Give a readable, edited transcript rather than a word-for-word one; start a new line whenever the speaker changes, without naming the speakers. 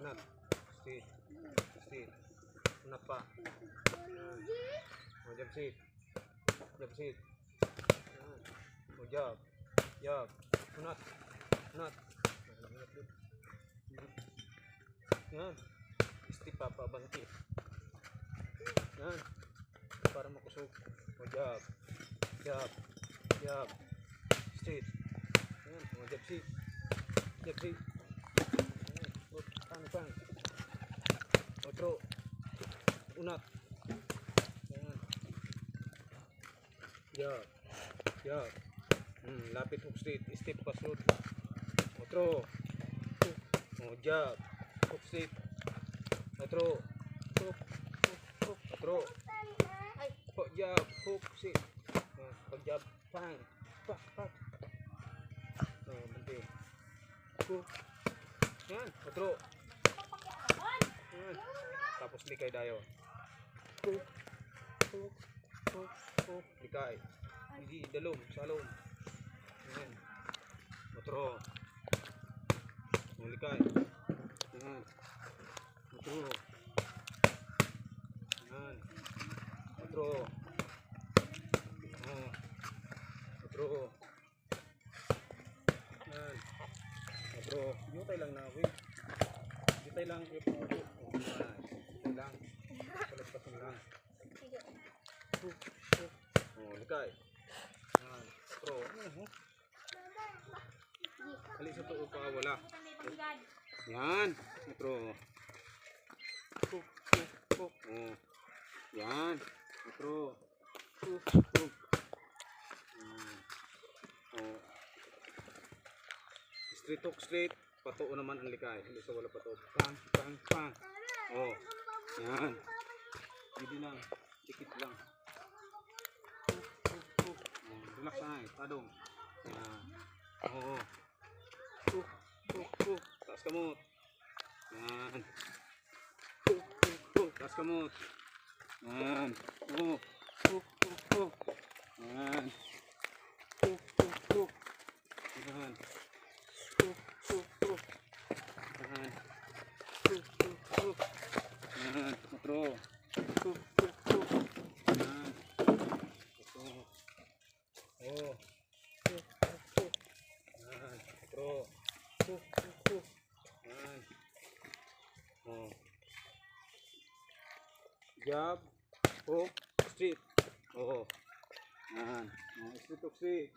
Unat. Straight. Straight. Unat pa. Yan. O, jab sit. Jab sit. Yan. O, jab. Jab. Unat. Unat. Yan. Step pa, pabanti. Yan. Para makusog. O, jab. Jab. Jab. Straight. Yan. O, jab sit. Jab sit. Yan. O, pang. Otro. Unat. Yan. Jab. Jab. Lapit hook straight. Step pa shoot. Otro. O, jab. Hook straight. Otro. Hook. Hook. Otro. Hook jab. Hook straight. Pag jab. Pang. Pak. Pak. Banting. Hook. Yan. Otro. Yan. Tapos likay dayo. Hook. Hook. Hook. Hook. Likay. Hindi. Dalom. Salom. Yan. Otro. Likay. Yan. Otro. Yan. Otro. Otro. Yan. Otro. Yutay lang na. Wait. Yutay lang. Yutay lang. Palas-pasin lang. Likay. Yan. Otro. Kali sa tuo pa wala. Yan. Otro. Hook. Hook. Yan. Otro. Hook. Hook. Straight hook straight. Patuo naman ang likay. Hindi sa wala patuo. Pang. Pang. Pang. Yan. Hindi lang. Dikit lang. Hook. Hook. Hook. Relax na eh. Tadong. Yan. Hook. Hook. Hook. Taas kamot. Yan. Hook. Hook. Hook. Taas kamot. Yan. Hook. Hook. Hook. Hook. Yan. Hook. Hook. Hook. Yan. Hook. Hook. Hook. Yan. Hook. Hook. Hook. Yan. Otro. Hook. Hook. Hook. Yan. Otro. Hook. Hook. Hook. Yan. Otro. Hook. Hook. Hook. Yan. Jab. Hook. Straight. Yan. Straight hook straight.